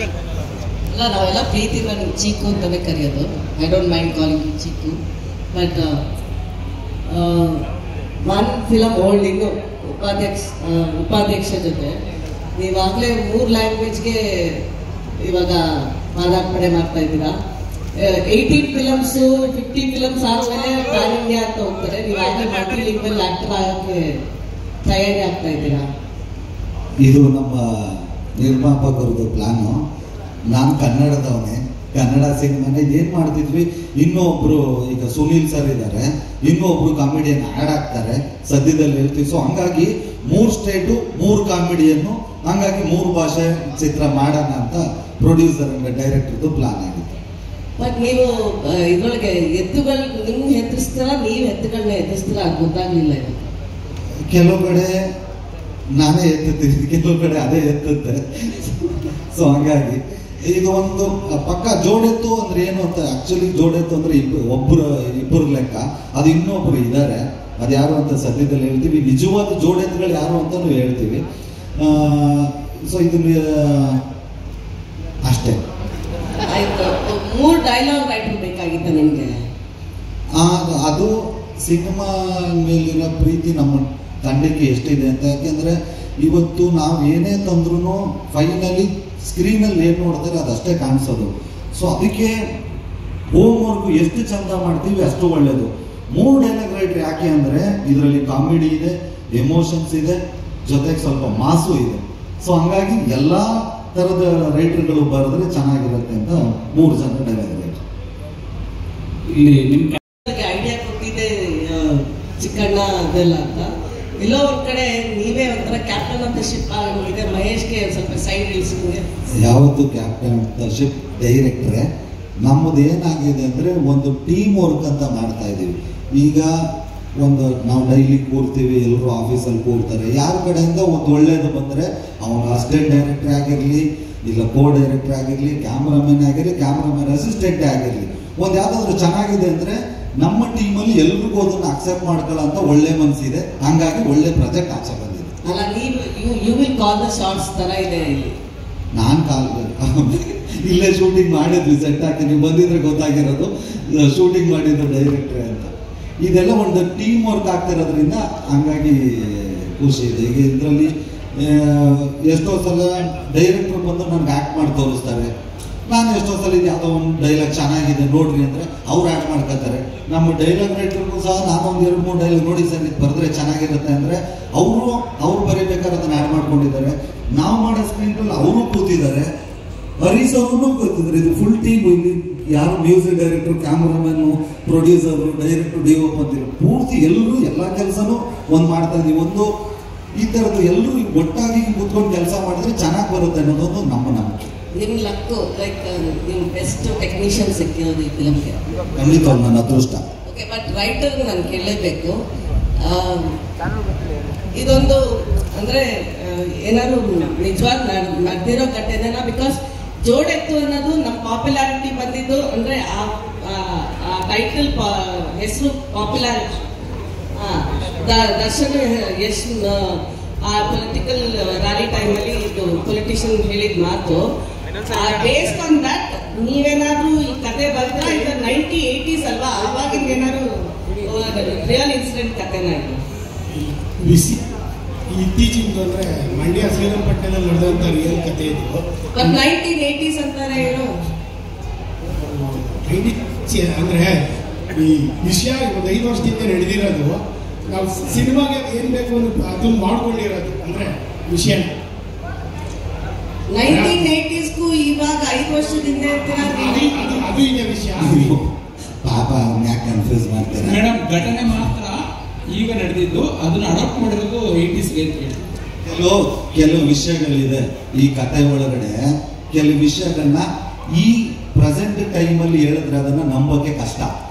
ಅಲ್ಲ, ನಾವೆಲ್ಲ ಪ್ರೀತಿ ನನಗೆ ಚೀಕು ಅಂತಲೇ ಕರೆಯೋದು. I don't mind calling chikoo. But one film old ಇನ್ನು ಉಪಾಧ್ಯಕ್ಷ ಜೊತೆ ನೀವಾಗಲೇ 3 ಲ್ಯಾಂಗ್ವೇಜ್ಗೆ ಇವಾಗ ಮಾದಾರ್ಪಣೆ ಮಾಡ್ತಾ ಇದ್ದೀರಾ. 18 ಫಿಲಮ್ಸು 50 ಫಿಲಮ್ಸ್ ಆದಮೇಲೆ ಪ್ಯಾನ್ ಇಂಡಿಯಾ ಅಂತ ಹೋಗ್ತಾರೆ. ನೀವಾಗಲೇ ಮಲ್ಟಿ ಲಿಂಗ್ವಲ್ ಆಕ್ಟರ್ ಆಗೋಕ್ಕೆ ತಯಾರಿ ಆಗ್ತಾ ಇದ್ದೀರಾ? ಇದು ನಮ್ಮ ನಿರ್ಮಾಪಕರದ್ದು ಪ್ಲಾನು. ನಾನು ಕನ್ನಡದವನೇ, ಕನ್ನಡ ಸಿನಿಮಾನೇ ಏನು ಮಾಡ್ತಿದ್ವಿ. ಇನ್ನೊಬ್ರು ಈಗ ಸುನೀಲ್ ಸರ್ ಇದ್ದಾರೆ, ಇನ್ನೊಬ್ರು ಕಾಮಿಡಿಯನ್ ಆ್ಯಡ್ ಆಗ್ತಾರೆ, ಸದ್ಯದಲ್ಲಿ ಹೇಳ್ತೀವಿ. ಸೊ ಹಂಗಾಗಿ 3 ಸ್ಟೇಟು 3 ಕಾಮಿಡಿಯನ್ನು, ಹಂಗಾಗಿ 3 ಭಾಷೆ ಚಿತ್ರ ಮಾಡೋಣ ಅಂತ ಪ್ರೊಡ್ಯೂಸರ್ ಅಂಡ್ ಡೈರೆಕ್ಟರ್ದು ಪ್ಲಾನ್ ಆಗಿತ್ತು. ಬಟ್ ನೀವು ಇದ್ರೊಳಗೆ ಎತ್ತುಗಳು ನಿಮ್ಗೆ ಹೆದರಿಸ್ತೀರಾ, ನೀವು ಎತ್ತುಗಳನ್ನ ಹೆದರಿಸ್ತೀರಾ? ಅದು ಗೊತ್ತಾಗ್ಲಿಲ್ಲ. ಇದು ಕೆಲವು ಕಡೆ ನಾನೇ ಎತ್ತುತ್ತೀನಿ, ಕೆಲವು ಕಡೆ ಅದೇ ಎತ್ತುತ್ತೆ. ಸೊ ಹಂಗಾಗಿ ಇದು ಒಂದು ಪಕ್ಕ ಜೋಡೆತ್ತು ಅಂದ್ರೆ ಏನು ಅಂತ. ಆಕ್ಚುಲಿ ಜೋಡೆತ್ತು ಅಂದ್ರೆ ಇಬ್ಬರು ಲೆಕ್ಕ. ಅದು ಇನ್ನೊಬ್ರು ಇದ್ದಾರೆ, ಅದು ಯಾರು ಅಂತ ಸದ್ಯದಲ್ಲಿ ಹೇಳ್ತೀವಿ. ನಿಜವಾದ ಜೋಡೆತ್ತುಗಳು ಯಾರು ಅಂತಾನು ಹೇಳ್ತೀವಿ. ಸೊ ಇದು ಅಷ್ಟೇ. ಆಯ್ತು, 3 ಡೈಲಾಗ್ ರೈಟರ್ ಬೇಕಾಗಿತ್ತು ನಿಮ್ಗೆ? ಅದು ಸಿನಿಮಾ ಮೇಲಿರೋ ಪ್ರೀತಿ ನಮ್ಮ ತಂಡಕ್ಕೆ ಎಷ್ಟಿದೆ ಅಂತ. ಯಾಕೆಂದ್ರೆ ಇವತ್ತು ನಾವು ಏನೇ ತಂದ್ರೂ ಫೈನಲಿ ಸ್ಕ್ರೀನಲ್ಲಿ ಏನು ನೋಡ್ತಾರೆ ಅದಷ್ಟೇ ಕಾಣಿಸೋದು. ಸೊ ಅದಕ್ಕೆ ಹೋಮ್ವರ್ಕ್ ಎಷ್ಟು ಚಂದ ಮಾಡ್ತೀವಿ ಅಷ್ಟು ಒಳ್ಳೇದು. 3 ಡೈಲಾಗ್ ರೈಟರ್ ಯಾಕೆ ಅಂದರೆ ಇದರಲ್ಲಿ ಕಾಮಿಡಿ ಇದೆ, ಎಮೋಷನ್ಸ್ ಇದೆ, ಜೊತೆಗೆ ಸ್ವಲ್ಪ ಮಾಸು ಇದೆ. ಸೊ ಹಂಗಾಗಿ ಎಲ್ಲ ಥರದ ರೈಟರ್ಗಳು ಬರೆದ್ರೆ ಚೆನ್ನಾಗಿರುತ್ತೆ ಅಂತ 3 ಜನ ಡೈಲಾಗ್ ರೈಟರ್. ಇಲ್ಲಿ ನಿಮ್ಗೆ ಐಡಿಯಾ ಕೊಟ್ಟಿದ್ದೆ ಚಿಕ್ಕಣ್ಣ ಅದೆಲ್ಲ ಅಂತ. ಎಲ್ಲೋ ಒಂದ್ ಕಡೆ ನೀವೇ ಒಂಥರ ಕ್ಯಾಪ್ಟನ್ ಆಫ್ ದ ಶಿಪ್ ಆಗಿದೆ. ಮಹೇಶ್ಗೆ ಸ್ವಲ್ಪ ಸೈಡ್ ಇಳಿಸಿದ್ರೆ ಯಾವತ್ತು ಕ್ಯಾಪ್ಟನ್ ಆಫ್ ದ ಶಿಪ್ ಡೈರೆಕ್ಟ್ರೆ. ನಮ್ಮದು ಏನಾಗಿದೆ ಅಂದರೆ ಒಂದು ಟೀಮ್ ವರ್ಕ್ ಅಂತ ಮಾಡ್ತಾ ಇದ್ದೀವಿ. ಈಗ ನಾವು ಡೈಲಿ ಕೂರ್ತೀವಿ, ಎಲ್ಲರೂ ಆಫೀಸಲ್ಲಿ ಕೂರ್ತಾರೆ. ಯಾರ ಕಡೆಯಿಂದ ಒಂದು ಒಳ್ಳೇದು ಬಂದರೆ ಅವನು ಅಸಿಸ್ಟೆಂಟ್ ಡೈರೆಕ್ಟರ್ ಆಗಿರಲಿ, ಇಲ್ಲ ಕೋ ಡೈರೆಕ್ಟರ್ ಆಗಿರಲಿ, ಕ್ಯಾಮ್ರಾಮನ್ ಆಗಿರಲಿ, ಕ್ಯಾಮ್ರಾಮನ್ ಅಸಿಸ್ಟೆಂಟ್ ಆಗಿರಲಿ, ಒಂದು ಯಾವುದಾದ್ರೂ ಚೆನ್ನಾಗಿದೆ ಅಂದರೆ ನಮ್ಮ ಟೀಮಲ್ಲಿ ಎಲ್ರಿಗೂ ಅದನ್ನು ಅಕ್ಸೆಪ್ಟ್ ಮಾಡ್ಕೊಳ್ಳೋ ಅಂತ ಒಳ್ಳೆ ಮನಸ್ಸಿದೆ. ಹಂಗಾಗಿ ಒಳ್ಳೆ ಪ್ರಾಜೆಕ್ಟ್ ಆಚೆ ಬಂದಿದೆ. ಅಲ್ಲ, you will call the shorts ತರ ಇದೆ ಇಲ್ಲಿ. ನಾನು ಇಲ್ಲೇ ಶೂಟಿಂಗ್ ಮಾಡಿದ್ವಿ, ಸೆಟ್ ಹಾಕಿ ನೀವು ಬಂದಿದ್ರೆ ಗೊತ್ತಾಗಿರೋದು ಶೂಟಿಂಗ್ ಮಾಡಿದ್ದು ಡೈರೆಕ್ಟ್ರೆ ಅಂತ. ಇದೆಲ್ಲ ಒಂದು ಟೀಮ್ ವರ್ಕ್ ಆಗ್ತಿರೋದ್ರಿಂದ ಹಂಗಾಗಿ ಖುಷಿ ಇದೆ. ಈಗ ಇದರಲ್ಲಿ ಎಷ್ಟೋ ಸಲ ಡೈರೆಕ್ಟ್ರು ಬಂದು ನನ್ಗೆ ಆ್ಯಕ್ಟ್ ಮಾಡಿ ತೋರಿಸ್ತಾರೆ. ನಾನು ಎಷ್ಟೋ ಸಲ ಇದು ಯಾವುದೋ ಒಂದು ಡೈಲಾಗ್ ಚೆನ್ನಾಗಿದೆ ನೋಡ್ರಿ ಅಂದರೆ ಅವ್ರು ಆ್ಯಡ್ ಮಾಡ್ಕೋತಾರೆ. ನಮ್ಮ ಡೈಲಾಗ್ ರೈಟರ್ಗೂ ಸಹ ನಾನು ಒಂದು 2-3 ಡೈಲಾಗ್ ನೋಡಿ ಸರ್ ಇದು ಬರೆದ್ರೆ ಚೆನ್ನಾಗಿರುತ್ತೆ ಅಂದರೆ ಅವ್ರು ಬರೀಬೇಕಾದ್ರೆ ಅದನ್ನು ಆ್ಯಡ್ ಮಾಡ್ಕೊಂಡಿದ್ದಾರೆ. ನಾವು ಮಾಡೋ ಸ್ಕ್ರೀನ್ಗಳಲ್ಲಿ ಅವರು ಕೂತಿದ್ದಾರೆ, ಹರೀಶ್ ಅವ್ರೂ ಕೂತಿದ್ದಾರೆ. ಇದು ಫುಲ್ ಟೀಮ್. ಇಲ್ಲಿ ಯಾರು ಮ್ಯೂಸಿಕ್ ಡೈರೆಕ್ಟರ್, ಕ್ಯಾಮ್ರಾಮನ್ನು, ಪ್ರೊಡ್ಯೂಸರು, ಡೈರೆಕ್ಟರ್, ಡಿ.ಒ.ಪಿ ಅಂತೀವಿ, ಪೂರ್ತಿ ಎಲ್ಲರೂ ಎಲ್ಲ ಕೆಲಸನೂ ಒಂದು ಮಾಡ್ತಾ ಇದ್ದೀವಿ. ಒಂದು ಈ ಥರದ್ದು ಎಲ್ಲರೂ ಒಟ್ಟಾಗಿ ಕೂತ್ಕೊಂಡು ಕೆಲಸ ಮಾಡಿದ್ರೆ ಚೆನ್ನಾಗಿ ಬರುತ್ತೆ ಅನ್ನೋದೊಂದು ನಮ್ಮ ನಂಬಿಕೆ. ನಿಮ್ ಲಕ್ಕು, ಲೈಕ್ ನಿಮ್ ಬೆಸ್ಟ್ ಟೆಕ್ನಿಷಿಯನ್ ಸಿಕ್ಕಿರೋದು ಈ ಫಿಲಮ್ಗೆ. ಖಂಡಿತ ನನ್ನ ಅದೃಷ್ಟ. ಓಕೆ, ಬಟ್ ರೈಟರ್ ನಾನು ಕೇಳಲೇಬೇಕು. ಇದೊಂದು ಅಂದ್ರೆ ಏನಾದ್ರು ನಿಜವಾದ ನಡೆದಿರೋ ಘಟನೆನ? ಬಿಕಾಸ್ ಜೋಡೆತ್ತು ಅನ್ನೋದು ನಮ್ಮ ಪಾಪ್ಯುಲಾರಿಟಿ ಬಂದಿದ್ದು ಅಂದ್ರೆ ಆ ಟೈಟಲ್ ಹೆಸರು ಪಾಪ್ಯುಲಾರಿಟಿ. ದರ್ಶನ್ ಯಶ್ ಆ ಪೊಲಿಟಿಕಲ್ ರ್ಯಾಲಿ ಟೈಮಲ್ಲಿ ಇದು ಪೊಲಿಟಿಷಿಯನ್ ಹೇಳಿದ ಮಾತು. ಬೇಸ್ಡ್ ಆನ್ ದಟ್ ನೀವೇನಾದ್ರೂ ಈ ಕತೆ ಬರೆದ್ರೆ ಇದು 90s ಅಲ್ವಾ? ಆವಾಗಿಂದ ಏನಾದ್ರು ರಿಯಲ್ ಇನ್ಸಿಡೆಂಟ್ ಕತೆನ ಇದು? ಇತ್ತೀಚಿನ ಅಂದ್ರೆ ಮಂಡ್ಯ ಶ್ರೀರಂಗಪಟ್ಟಣದಲ್ಲಿ ನಡೆದಂತ ರಿಯಲ್ ಕತೆ ಇದು. 1980s ಅಂತಾರೆ ಏನು ಅಂದ್ರೆ ಈ ವಿಷಯ 5 ವರ್ಷದಿಂದ ನಡೆದಿರೋದು. ನಾವು ಸಿನಿಮಾಗೆ ಏನ್ ಬೇಕು ಅದನ್ನ ಮಾಡ್ಕೊಂಡಿರೋದು ಅಂದ್ರೆ ವಿಷಯ 1980sಗೂ ಇವಾಗ 5 ವರ್ಷದಿಂದ ಅದು ಈಗ ವಿಷಯ. ಪಾಪ ಯಾಕೆ ಕನ್ಫ್ಯೂಸ್ ಮಾಡ್ತಾರೆ ಮೇಡಮ್. ಘಟನೆ ಮಾತ್ರ ಈಗ ನಡೆದಿದ್ದು, ಅದನ್ನ ಅಡಾಪ್ಟ್ ಮಾಡಿರೋದು 80sಗೆ ಅಂತ ಹೇಳಿ. ಕೆಲವು ವಿಷಯಗಳಿದೆ ಈ ಕತೆ ಒಳಗಡೆ. ಕೆಲವು ವಿಷಯಗಳನ್ನ ಈ ಪ್ರೆಸೆಂಟ್ ಟೈಮಲ್ಲಿ ಹೇಳಿದ್ರೆ ಅದನ್ನ ನಂಬೋಕೆ ಕಷ್ಟ.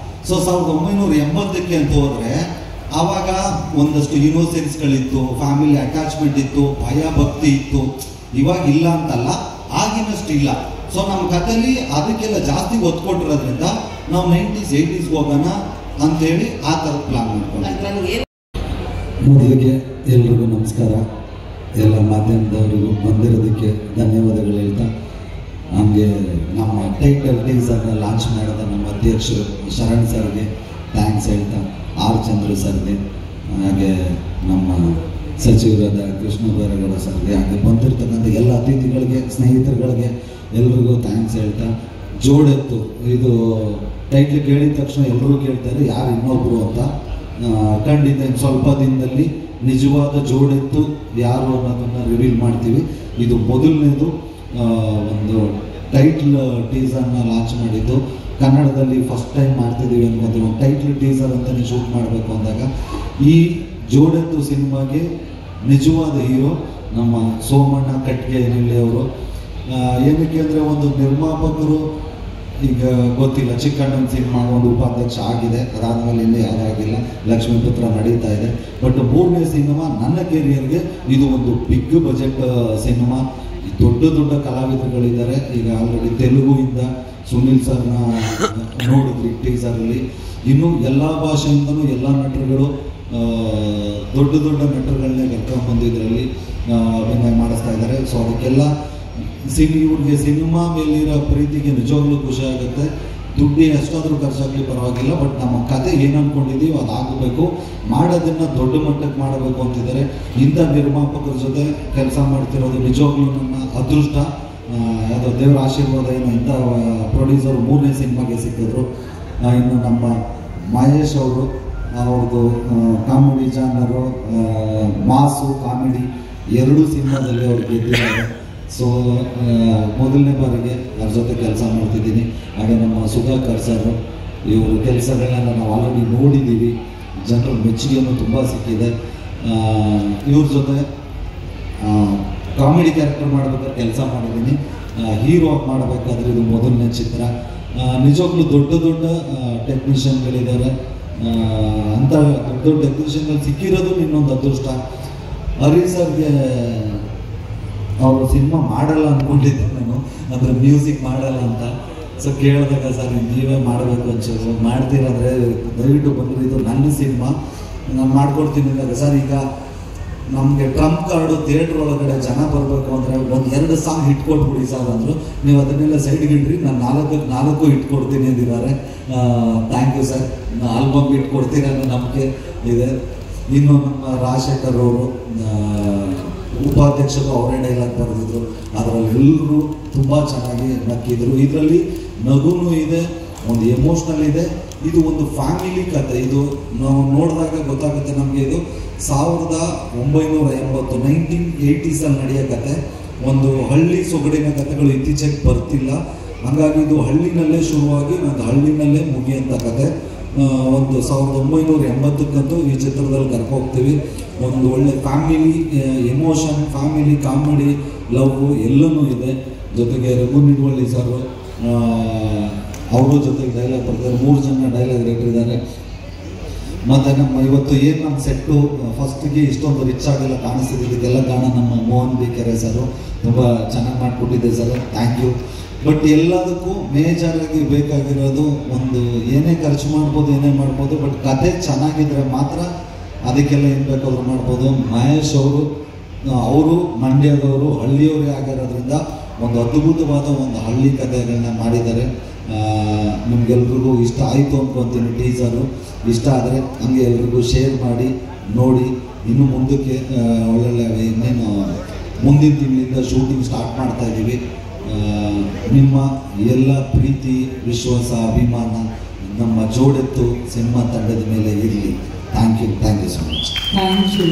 ಸೊ 1980ಕ್ಕೆ ಅಂತ ಹೋದ್ರೆ ಆವಾಗ ಒಂದಷ್ಟು ಇನ್ನೋಸೆನ್ಸ್ಗಳಿತ್ತು, ಫ್ಯಾಮಿಲಿ ಅಟ್ಯಾಚ್ಮೆಂಟ್ ಇತ್ತು, ಭಯ ಭಕ್ತಿ ಇತ್ತು. ಇವಾಗ ಇಲ್ಲ ಅಂತಲ್ಲ, ಆಗಿನಷ್ಟು ಇಲ್ಲ. ಸೊ ನಮ್ಮ ಕಥೆಯಲ್ಲಿ ಅದಕ್ಕೆಲ್ಲ ಜಾಸ್ತಿ ಒತ್ತು ಕೊಟ್ಟಿರೋದ್ರಿಂದ ನಾವು 90s 80s ಹೋಗೋಣ ಅಂತೇಳಿ ಆ ಥರ ಪ್ಲಾನ್ ಮಾಡ್ಕೊಂಡು. ಮೊದಲಿಗೆ ಎಲ್ರಿಗೂ ನಮಸ್ಕಾರ. ಎಲ್ಲ ಮಾಧ್ಯಮದವರಿಗೂ ಬಂದಿರೋದಕ್ಕೆ ಧನ್ಯವಾದಗಳು ಹೇಳ್ತಾ, ಹಾಗೆ ನಮ್ಮ ಟೈಟಲ್ ಟೀಸರ್ನ ಲಾಂಚ್ ಮಾಡಿದ ನಮ್ಮ ಅಧ್ಯಕ್ಷರು ಶರಣ್ ಸರ್ಗೆ ಥ್ಯಾಂಕ್ಸ್ ಹೇಳ್ತಾ, ಆರ್ ಚಂದ್ರು ಸರ್ಗೆ, ಹಾಗೆ ನಮ್ಮ ಸಚಿವರಾದ ಕೃಷ್ಣ ಬೈರೇಗೌಡ ಸರ್ಗೆ, ಹಾಗೆ ಬಂದಿರ್ತಕ್ಕಂಥ ಎಲ್ಲ ಅತಿಥಿಗಳಿಗೆ, ಸ್ನೇಹಿತರುಗಳಿಗೆ ಎಲ್ರಿಗೂ ಥ್ಯಾಂಕ್ಸ್ ಹೇಳ್ತಾ, ಜೋಡೆತ್ತು ಇದು ಟೈಟ್ಲ್ ಕೇಳಿದ ತಕ್ಷಣ ಎಲ್ಲರೂ ಕೇಳ್ತಾರೆ ಯಾರು ಇನ್ನೊಬ್ರು ಅಂತ. ಖಂಡಿತ ಇನ್ನು ಸ್ವಲ್ಪ ದಿನದಲ್ಲಿ ನಿಜವಾದ ಜೋಡೆತ್ತು ಯಾರು ಅನ್ನೋದನ್ನು ರಿವೀಲ್ ಮಾಡ್ತೀವಿ. ಇದು ಮೊದಲನೇದು ಒಂದು ಟೈಟ್ಲ್ ಟೀಸರ್ನ ಲಾಂಚ್ ಮಾಡಿದ್ದು ಕನ್ನಡದಲ್ಲಿ ಫಸ್ಟ್ ಟೈಮ್ ಮಾಡ್ತಿದ್ದೀವಿ ಅನ್ನೋದು. ಒಂದು ಟೈಟ್ಲ್ ಟೀಸರ್ ಅಂತಲೇ ಶೂಟ್ ಮಾಡಬೇಕು ಅಂದಾಗ ಈ ಜೋಡೆತ್ತು ಸಿನಿಮಾಗೆ ನಿಜವಾದ ಹೀರೋ ನಮ್ಮ ಸೋಮಣ್ಣ ಕಟ್ಗೆನಹಳ್ಳಿ ಅವರು. ಏನಕ್ಕೆ ಅಂದರೆ ಒಂದು ನಿರ್ಮಾಪಕರು ಈಗ ಗೊತ್ತಿಲ್ಲ, ಚಿಕ್ಕಣ್ಣನ ಸಿನಿಮಾ ಒಂದು ಉಪಾಧ್ಯಕ್ಷ ಆಗಿದೆ, ಅದಾದಮೇಲೆ ಇನ್ನೂ ಯಾವುದೂ ಆಗಿಲ್ಲ, ಲಕ್ಷ್ಮೀಪುತ್ರ ನಡೀತಾ ಇದೆ. ಬಟ್ 3ನೇ ಸಿನಿಮಾ ನನ್ನ ಕೆರಿಯರ್ಗೆ ಇದು ಒಂದು ಬಿಗ್ ಬಜೆಟ್ ಸಿನಿಮಾ. ದೊಡ್ಡ ದೊಡ್ಡ ಕಲಾವಿದರುಗಳಿದ್ದಾರೆ. ಈಗ ಆಲ್ರೆಡಿ ತೆಲುಗುವಿಂದ ಸುನಿಲ್ ಸರ್ನ ನೋಡಿದ್ರಿ ಟೀಸರಲ್ಲಿ. ಇನ್ನು ಎಲ್ಲ ಭಾಷೆಯಿಂದನೂ ಎಲ್ಲ ನಟರುಗಳು ದೊಡ್ಡ ದೊಡ್ಡ ನಟರುಗಳನ್ನೇ ಕರ್ಕೊಂಡ್ಬಂದು ಇದರಲ್ಲಿ ಅಭಿನಯ ಮಾಡಿಸ್ತಾ ಇದ್ದಾರೆ. ಸೊ ಅದಕ್ಕೆಲ್ಲ ಇವ್ರಿಗೆ ಸಿನಿಮಾ ಮೇಲಿರೋ ಪ್ರೀತಿಗೆ ನಿಜವಾಗ್ಲೂ ಖುಷಿ ಆಗುತ್ತೆ. ದುಡ್ಡು ಎಷ್ಟಾದರೂ ಖರ್ಚಾಗಲಿ ಪರವಾಗಿಲ್ಲ, ಬಟ್ ನಮ್ಮ ಕತೆ ಏನು ಅಂದ್ಕೊಂಡಿದ್ದೀವಿ ಅದಾಗಬೇಕು, ಮಾಡೋದನ್ನು ದೊಡ್ಡ ಮಟ್ಟಕ್ಕೆ ಮಾಡಬೇಕು ಅಂತಿದ್ದಾರೆ. ಇಂಥ ನಿರ್ಮಾಪಕರ ಜೊತೆ ಕೆಲಸ ಮಾಡ್ತಿರೋದು ನಿಜವಾಗ್ಲೂ ನನ್ನ ಅದೃಷ್ಟ. ಅದು ದೇವರ ಆಶೀರ್ವಾದ. ಏನು ಇಂಥ ಪ್ರೊಡ್ಯೂಸರು 3ನೇ ಸಿನಿಮಾಗೆ ಸಿಕ್ಕಿದ್ರು. ಇನ್ನು ನಮ್ಮ ಮಹೇಶ್ ಅವರು, ಅವ್ರದ್ದು ಕಾಮಿಡಿ ಜಾನರು, ಮಾಸು ಕಾಮಿಡಿ 2 ಸಿನಿಮಾದಲ್ಲಿ ಅವ್ರು ಗೆದ್ದಿದ್ದಾರೆ. ಸೊ ಮೊದಲನೇ ಬಾರಿಗೆ ಅವ್ರ ಜೊತೆ ಕೆಲಸ ಮಾಡ್ತಿದ್ದೀನಿ. ಹಾಗೆ ನಮ್ಮ ಸುಧಾಕರ್ ಸರ್, ಇವರು ಕೆಲಸಗಳನ್ನ ನಾವು ಆಲ್ರೆಡಿ ನೋಡಿದ್ದೀವಿ, ಜನರ ಮೆಚ್ಚುಗೆಯನ್ನು ತುಂಬ ಸಿಕ್ಕಿದೆ. ಇವ್ರ ಜೊತೆ ಕಾಮಿಡಿ ಕ್ಯಾರೆಕ್ಟರ್ ಮಾಡಬೇಕಾದ್ರೆ ಕೆಲಸ ಮಾಡಿದ್ದೀನಿ. ಹೀರೋ ಆಗಿ ಮಾಡಬೇಕಾದ್ರೆ ಇದು ಮೊದಲನೇ ಚಿತ್ರ. ನಿಜವಾಗ್ಲೂ ದೊಡ್ಡ ದೊಡ್ಡ ಟೆಕ್ನಿಷಿಯನ್ಗಳಿದ್ದಾರೆ. ಅಂಥ ದೊಡ್ಡ ದೊಡ್ಡ ಟೆಕ್ನಿಷಿಯನ್ಗಳು ಸಿಕ್ಕಿರೋದು ಇನ್ನೊಂದು ಅದೃಷ್ಟ. ಹರಿ ಸರ್ಗೆ ಅವರು ಸಿನಿಮಾ ಮಾಡಲ್ಲ ಅಂದ್ಕೊಂಡಿದ್ದೆ ನಾನು, ಅಂದರೆ ಮ್ಯೂಸಿಕ್ ಮಾಡಲ್ಲ ಅಂತ. ಸೊ ಕೇಳಿದಾಗ ಸರ್ ನೀವೇ ಮಾಡಬೇಕು ಅನ್ಸೋದು, ಮಾಡ್ತೀರಂದರೆ ದಯವಿಟ್ಟು ಬಂದರೆ ಇದು ನನ್ನ ಸಿನಿಮಾ ನಾನು ಮಾಡ್ಕೊಡ್ತೀನಿ ಅಂದಾಗ, ಸರ್ ಈಗ ನಮಗೆ ಟ್ರಂಪ್ ಕಾರ್ಡು ಥಿಯೇಟ್ರ್ ಒಳಗಡೆ ಜನ ಬರಬೇಕು ಅಂದರೆ 1-2 ಸಾಂಗ್ ಹಿಟ್ ಕೊಟ್ಬಿಡಿ ಸರ್ ಅಂದರು. ನೀವು ಅದನ್ನೆಲ್ಲ ಸೈಡ್ಗೆ ಇಡ್ರಿ, ನಾನು 4 ಹಿಟ್ ಕೊಡ್ತೀನಿ ಅಂದಿದ್ದಾರೆ. Thank you sir, album hit ಕೊಡ್ತೀನಿ ಅನ್ನೋ ನಂಬಿಕೆ ಇದೆ. ಇನ್ನು ನಮ್ಮ ರಾಜಶೇಖರ್ ಅವರು ಉಪಾಧ್ಯಕ್ಷರು ಅವರೇ ಡೈಲಾಗ್ ಬರೆದಿದ್ರು, ಅದರಲ್ಲಿ ಎಲ್ಲರೂ ತುಂಬ ಚೆನ್ನಾಗಿ ನಕ್ಕಿದ್ರು. ಇದರಲ್ಲಿ ನಗುನೂ ಇದೆ, ಒಂದು ಎಮೋಷ್ನಲ್ ಇದೆ. ಇದು ಒಂದು ಫ್ಯಾಮಿಲಿ ಕತೆ. ಇದು ನಾವು ನೋಡಿದಾಗ ಗೊತ್ತಾಗುತ್ತೆ ನಮಗೆ. ಇದು 1980 1980s ನಡೆಯೋ ಕತೆ. ಒಂದು ಹಳ್ಳಿ ಸೊಗಡಿನ ಕಥೆಗಳು ಇತ್ತೀಚೆಗೆ ಬರ್ತಿಲ್ಲ. ಹಾಗಾಗಿ ಇದು ಹಳ್ಳಿನಲ್ಲೇ ಶುರುವಾಗಿ ಒಂದು ಹಳ್ಳಿನಲ್ಲೇ ಮುಗಿಯುವಂಥ ಕತೆ. ಒಂದು 1980ಕ್ಕಂತೂ ಈ ಚಿತ್ರದಲ್ಲಿ ಕರ್ಕೋಗ್ತೀವಿ. ಒಂದು ಒಳ್ಳೆ family emotion, family comedy, love ಎಲ್ಲನೂ ಇದೆ. ಜೊತೆಗೆ ರಘು ನಿಡುವಳ್ಳಿ ಸರ್ ಅವರು ಜೊತೆಗೆ ಡೈಲಾಗ್ ಬರ್ತಾರೆ. 3 ಜನ ಡೈಲಾಗ್ ರೈಟರ್ ಇದ್ದಾರೆ. ಮತ್ತು ನಮ್ಮ ಇವತ್ತು ಏನು ನಮ್ಮ ಸೆಟ್ಟು ಫಸ್ಟಿಗೆ ಇಷ್ಟೊಂದು ರಿಚ್ ಆಗಿಲ್ಲ ಕಾಣಿಸ್ತಿದ್ದಕ್ಕೆಲ್ಲ ಕಾರಣ ನಮ್ಮ ಮೋಹನ್ ಬಿ ಕೆರೆ ಸರು. ತುಂಬ ಚೆನ್ನಾಗಿ ಮಾಡಿಕೊಟ್ಟಿದ್ದೆ ಸರ್, ಥ್ಯಾಂಕ್ ಯು. ಬಟ್ ಎಲ್ಲದಕ್ಕೂ ಮೇಜರಾಗಿ ಬೇಕಾಗಿರೋದು ಒಂದು ಏನೇ ಖರ್ಚು ಮಾಡ್ಬೋದು, ಏನೇ ಮಾಡ್ಬೋದು, ಬಟ್ ಕತೆ ಚೆನ್ನಾಗಿದ್ರೆ ಮಾತ್ರ ಅದಕ್ಕೆಲ್ಲ ಏನು ಬೇಕಾದ್ರೂ ಮಾಡ್ಬೋದು. ಮಹೇಶ್ ಅವರು ಮಂಡ್ಯದವರು, ಹಳ್ಳಿಯವರೇ ಆಗಿರೋದ್ರಿಂದ ಒಂದು ಅದ್ಭುತವಾದ ಒಂದು ಹಳ್ಳಿ ಕಥೆಗಳನ್ನ ಮಾಡಿದ್ದಾರೆ. ನಿಮ್ಗೆಲ್ರಿಗೂ ಇಷ್ಟ ಆಯಿತು ಅಂದ್ಕೊತೀನಿ. ಟೀಸರು ಇಷ್ಟ ಆದರೆ ಹಂಗೆ ಎಲ್ರಿಗೂ ಶೇರ್ ಮಾಡಿ ನೋಡಿ. ಇನ್ನು ಮುಂದಕ್ಕೆ ಒಳ್ಳೊಳ್ಳೆ ಇನ್ನೇನು ಮುಂದಿನ ತಿಂಗಳಿಂದ ಶೂಟಿಂಗ್ ಸ್ಟಾರ್ಟ್ ಮಾಡ್ತಾ ಇದ್ದೀವಿ. ನಿಮ್ಮ ಎಲ್ಲ ಪ್ರೀತಿ, ವಿಶ್ವಾಸ, ಅಭಿಮಾನ ನಮ್ಮ ಜೋಡೆತ್ತು ಸಿನಿಮಾ ತಂಡದ ಮೇಲೆ ಇರಲಿ.